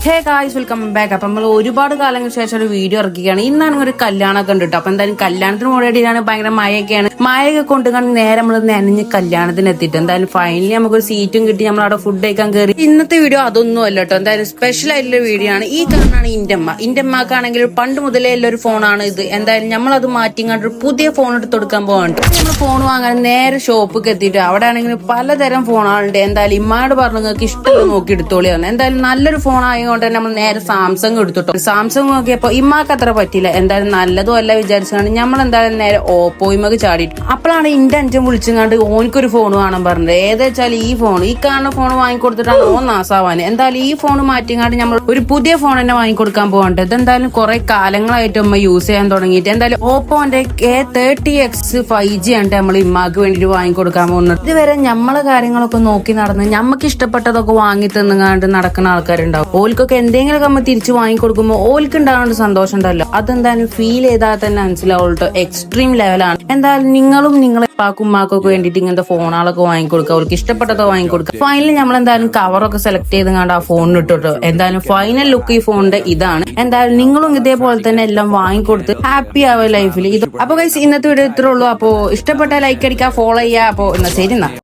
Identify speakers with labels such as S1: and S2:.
S1: Hey guys, welcome back. അപ്പൊ നമ്മൾ ഒരുപാട് കാലങ്ങൾക്ക് ശേഷം ഒരു വീഡിയോ ഇറക്കുകയാണ്. ഇന്നാണ് ഒരു കല്യാണമൊക്കെ ഉണ്ട് കേട്ടോ. അപ്പൊ എന്തായാലും കല്യാണത്തിന് മുന്നോടിയാണ് ഭയങ്കര മഴയൊക്കെയാണ്. മഴയൊക്കെ കൊണ്ടുകൊണ്ട് നേരെ നമ്മൾ നനഞ്ഞ് കല്യാണത്തിന് എത്തിയിട്ട് എന്തായാലും ഫൈനലി നമുക്കൊരു സീറ്റും കിട്ടി. നമ്മൾ അവിടെ ഫുഡ് കഴിക്കാൻ കയറി. ഇന്നത്തെ വീഡിയോ അതൊന്നും അല്ല കേട്ടോ. എന്തായാലും സ്പെഷ്യൽ ആയിട്ടുള്ള വീഡിയോ ആണ്. ഈ കാണാണ് ഇന്റെ അമ്മക്കാണെങ്കിൽ പണ്ട് മുതലേ ഉള്ള ഒരു ഫോണാണ് ഇത്. എന്തായാലും നമ്മളത് മാറ്റിങ്ങാണ്ട് ഒരു പുതിയ ഫോൺ എടുത്ത് കൊടുക്കാൻ പോകാൻ നമ്മൾ ഫോൺ വാങ്ങാൻ നേരെ ഷോപ്പിൽ എത്തിയിട്ട് അവിടെ ആണെങ്കിൽ പലതരം ഫോണുകളുണ്ട്. എന്തായാലും ഇമ്മയോട് പറഞ്ഞു നിങ്ങൾക്ക് ഇഷ്ടമുള്ള നോക്കി എടുത്തോളിയാണ്. എന്തായാലും നല്ലൊരു ഫോൺ ആയതുകൊണ്ട് തന്നെ നമ്മൾ നേരെ സാംസങ് എടുത്തിട്ടോ. സാംസങ് നോക്കിയപ്പോ ഇമ്മാക്ക് അത്ര പറ്റില്ല. എന്തായാലും നല്ലതും അല്ല വിചാരിച്ചാണ് നമ്മൾ എന്തായാലും നേരെ ഓപ്പോയിമക്ക് ചാടിയിട്ടു. അപ്പോഴാണ് ഇന്റെ അഞ്ചൻ വിളിച്ചുകൊണ്ട് ഓനിക്കൊരു ഫോൺ വേണം പറഞ്ഞത്. ഏതാച്ചാൽ ഈ ഫോൺ ഈ കാണുന്ന ഫോൺ വാങ്ങിക്കൊടുത്തിട്ടാണ് ഓൻ നാസാവാന്. എന്തായാലും ഈ ഫോൺ മാറ്റിങ്ങാണ്ട് നമ്മൾ ഒരു പുതിയ ഫോൺ തന്നെ വാങ്ങിക്കൊടുക്കാൻ പോകണ്ടത്. ഇതെന്തായാലും കുറെ കാലങ്ങളായിട്ട് അമ്മ യൂസ് ചെയ്യാൻ തുടങ്ങിയിട്ട് എന്തായാലും ഓപ്പോന്റെ A30X 5G ആണ് നമ്മൾ ഇമ്മാക്ക് വേണ്ടിട്ട് വാങ്ങിക്കൊടുക്കാൻ പോകുന്നത്. ഇതുവരെ നമ്മളെ കാര്യങ്ങളൊക്കെ നോക്കി നടന്ന് ഞമ്മക്ക് ഇഷ്ടപ്പെട്ടതൊക്കെ വാങ്ങി തന്നുകാണ്ട് നടക്കുന്ന ആൾക്കാരുണ്ടാവും. ഓൽക്കൊക്കെ എന്തെങ്കിലും നമ്മൾ തിരിച്ചു വാങ്ങിക്കൊടുക്കുമ്പോൾ ഓൽക്ക് ഉണ്ടാകുന്ന സന്തോഷം ഉണ്ടല്ലോ, അതെന്തായാലും ഫീൽ ചെയ്താൽ തന്നെ മനസ്സിലാവുള്ളൂ. എക്സ്ട്രീം ലെവലാണ്. എന്തായാലും നിങ്ങളും നിങ്ങളെ ഉപ്പാക്കും ഉമ്മാക്കൊക്കെ വേണ്ടിട്ട് ഇങ്ങനത്തെ ഫോണുകളൊക്കെ വാങ്ങിക്കൊടുക്കുക. അവർക്ക് ഇഷ്ടപ്പെട്ടതോ വാങ്ങിക്കൊടുക്കുക. ഫൈനലി നമ്മൾ എന്തായാലും കവറൊക്കെ സെലക്ട് ചെയ്ത് കണ്ട് ആ ഫോണിന് ഇട്ടിട്ടോ. എന്തായാലും ഫൈനൽ ലുക്ക് ഈ ഫോണിന്റെ ഇതാണ്. എന്തായാലും നിങ്ങളും ഇതേപോലെ തന്നെ എല്ലാം വാങ്ങിക്കൊടുത്ത് ഹാപ്പി ആവുക ലൈഫിൽ. ഇത് അപ്പൊ ഗൈസ് ഇന്നത്തെ വീഡിയോ ഇത്രേ ഉള്ളൂ. അപ്പോ ഇഷ്ടപ്പെട്ട ലൈക്ക് അടിക്കുക, ഫോളോ ചെയ്യുക. അപ്പോ എന്നാ ശരി എന്നാ.